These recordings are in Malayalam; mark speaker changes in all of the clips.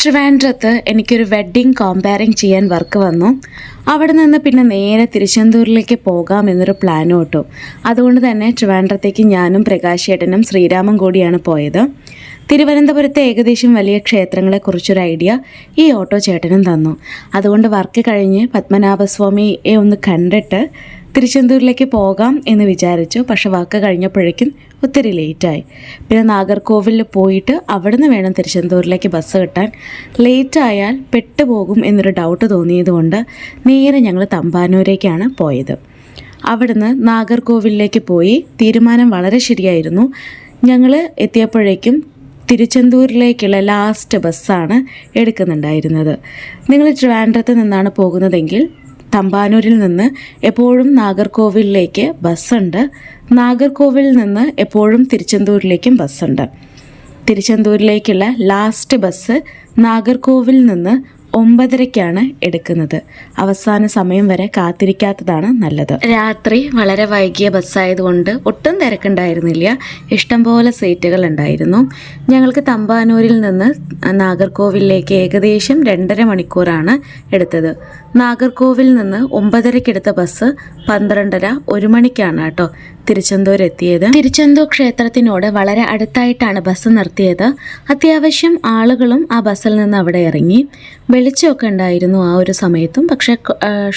Speaker 1: ട്രിവാൻഡ്രത്ത് എനിക്കൊരു വെഡ്ഡിങ് കോമ്പയറിങ് ചെയ്യാൻ വർക്ക് വന്നു. അവിടെ നിന്ന് പിന്നെ നേരെ തിരുച്ചെന്തൂരിലേക്ക് പോകാമെന്നൊരു പ്ലാനും ഇട്ടു. അതുകൊണ്ട് തന്നെ ട്രിവാൻഡ്രത്തേക്ക് ഞാനും പ്രകാശേട്ടനും ശ്രീരാമും കൂടിയാണ് പോയത്. തിരുവനന്തപുരത്തെ ഏകദേശം വലിയ ക്ഷേത്രങ്ങളെക്കുറിച്ചൊരു ഐഡിയ ഈ ഓട്ടോ ചേട്ടനും തന്നു. അതുകൊണ്ട് വർക്ക് കഴിഞ്ഞ് പത്മനാഭസ്വാമിയെ ഒന്ന് കണ്ടിട്ട് തിരുച്ചെന്തൂരിലേക്ക് പോകാം എന്ന് വിചാരിച്ചു. പക്ഷെ വർക്ക് കഴിഞ്ഞപ്പോഴേക്കും ഒത്തിരി ലേറ്റായി. പിന്നെ നാഗർകോവിലിൽ പോയിട്ട് അവിടുന്ന് വേണം തിരുച്ചെന്തൂരിലേക്ക് ബസ് കിട്ടാൻ. ലേറ്റായാൽ പെട്ടുപോകും എന്നൊരു ഡൗട്ട് തോന്നിയതുകൊണ്ട് നേരെ ഞങ്ങൾ തമ്പാനൂരേക്കാണ് പോയത്. അവിടുന്ന് നാഗർകോവിലിലേക്ക് പോയി. തീരുമാനം വളരെ ശരിയായിരുന്നു. ഞങ്ങൾ എത്തിയപ്പോഴേക്കും തിരുച്ചെന്തൂരിലേക്കുള്ള ലാസ്റ്റ് ബസ്സാണ് എടുക്കുന്നുണ്ടായിരുന്നത്. നിങ്ങൾ ട്രിവാൻഡ്രത്ത് നിന്നാണ് പോകുന്നതെങ്കിൽ തമ്പാനൂരിൽ നിന്ന് എപ്പോഴും നാഗർകോവിലിലേക്ക് ബസ്സുണ്ട്. നാഗർകോവിലിൽ നിന്ന് എപ്പോഴും തിരുച്ചെന്തൂരിലേക്കും ബസ്സുണ്ട്. തിരുച്ചെന്തൂരിലേക്കുള്ള ലാസ്റ്റ് ബസ് നാഗർകോവിലിൽ നിന്ന് 9:30ക്കാണ് എടുക്കുന്നത്. അവസാന സമയം വരെ കാത്തിരിക്കാത്തതാണ് നല്ലത്. രാത്രി വളരെ വൈകിയ ബസ്സായതുകൊണ്ട് ഒട്ടും തിരക്കുണ്ടായിരുന്നില്ല. ഇഷ്ടംപോലെ സീറ്റുകൾ ഉണ്ടായിരുന്നു. ഞങ്ങൾക്ക് തമ്പാനൂരിൽ നിന്ന് നാഗർകോവിലിലേക്ക് ഏകദേശം 2.5 മണിക്കൂറാണ് എടുത്തത്. നാഗർകോവിൽ നിന്ന് 9:30ക്ക് എടുത്ത ബസ് 12:30 1 മണിക്കാണ് കേട്ടോ തിരുച്ചെന്തൂർ എത്തിയത്. തിരുച്ചെന്തൂർ ക്ഷേത്രത്തിനോട് വളരെ അടുത്തായിട്ടാണ് ബസ് നിർത്തിയത്. അത്യാവശ്യം ആളുകളും ആ ബസ്സിൽ നിന്ന് അവിടെ ഇറങ്ങി. വെളിച്ചമൊക്കെ ഉണ്ടായിരുന്നു ആ ഒരു സമയത്തും. പക്ഷേ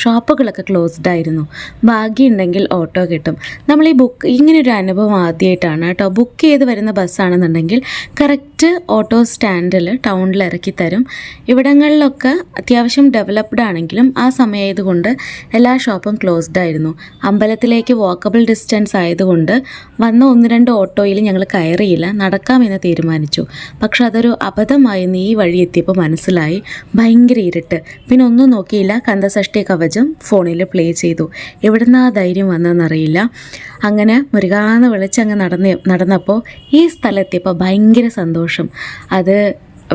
Speaker 1: ഷോപ്പുകളൊക്കെ ക്ലോസ്ഡ് ആയിരുന്നു. ഭാഗ്യമുണ്ടെങ്കിൽ ഓട്ടോ കിട്ടും. നമ്മൾ ഈ ഇങ്ങനൊരു അനുഭവം ആദ്യമായിട്ടാണ് കേട്ടോ. ബുക്ക് ചെയ്ത് വരുന്ന ബസ്സാണെന്നുണ്ടെങ്കിൽ കറക്റ്റ് ഓട്ടോ സ്റ്റാൻഡിൽ ടൗണിൽ ഇറക്കി തരും. ഇവിടങ്ങളിലൊക്കെ അത്യാവശ്യം ഡെവലപ്ഡ് ആണെങ്കിലും ആ സമയമായതുകൊണ്ട് എല്ലാ ഷോപ്പും ക്ലോസ്ഡ് ആയിരുന്നു. അമ്പലത്തിലേക്ക് വാക്കബിൾ ഡിസ്റ്റൻസ് ആയതുകൊണ്ട് വന്ന 1-2 ഓട്ടോയിൽ ഞങ്ങൾ കയറിയില്ല, നടക്കാമെന്ന് തീരുമാനിച്ചു. പക്ഷെ അതൊരു അബദ്ധമായെന്ന് ഈ വഴി എത്തിയപ്പോൾ മനസ്സിലായി. ഭയങ്കര ഇരുട്ട്. പിന്നെ ഒന്നും നോക്കിയില്ല. കന്ദസഷ്ടി കവചം ഫോണിൽ പ്ലേ ചെയ്തു. എവിടുന്ന് ആ ധൈര്യം വന്നതെന്നറിയില്ല. അങ്ങനെ മുരുകാന്ന് വിളിച്ചങ്ങ് നടന്നപ്പോൾ ഈ സ്ഥലത്തെത്തിയപ്പോൾ ഭയങ്കര സന്തോഷം. അത്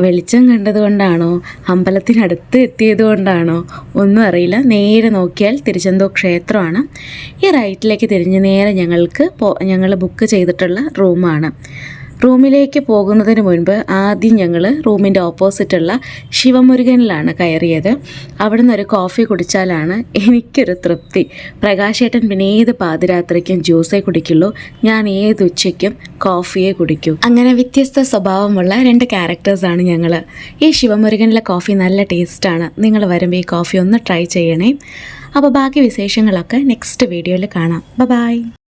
Speaker 1: വെളിച്ചം കണ്ടതുകൊണ്ടാണോ അമ്പലത്തിനടുത്ത് എത്തിയത് കൊണ്ടാണോ ഒന്നും അറിയില്ല. നേരെ നോക്കിയാൽ തിരുച്ചെന്തൂർ ക്ഷേത്രമാണ്. ഈ റൈറ്റിലേക്ക് തിരിഞ്ഞ് നേരെ ഞങ്ങൾ ബുക്ക് ചെയ്തിട്ടുള്ള റൂമാണ്. റൂമിലേക്ക് പോകുന്നതിന് മുൻപ് ആദ്യം ഞങ്ങൾ റൂമിൻ്റെ ഓപ്പോസിറ്റുള്ള ശിവമുരുകനിലാണ് കയറിയത്. അവിടുന്ന് ഒരു കോഫി കുടിച്ചാലാണ് എനിക്കൊരു തൃപ്തി. പ്രകാശേട്ടൻ പിന്നെ ഏത് പാതിരാത്രിക്കും ജ്യൂസേ കുടിക്കുള്ളൂ, ഞാൻ ഏത് ഉച്ചയ്ക്കും കോഫിയെ കുടിക്കൂ. അങ്ങനെ വ്യത്യസ്ത സ്വഭാവമുള്ള 2 ക്യാരക്ടേഴ്സാണ് ഞങ്ങൾ. ഈ ശിവമുരുകനിലെ കോഫി നല്ല ടേസ്റ്റാണ്. നിങ്ങൾ വരുമ്പോൾ ഈ കോഫി ഒന്ന് ട്രൈ ചെയ്യണേ. അപ്പോൾ ബാക്കി വിശേഷങ്ങളൊക്കെ നെക്സ്റ്റ് വീഡിയോയിൽ കാണാം. ബൈ.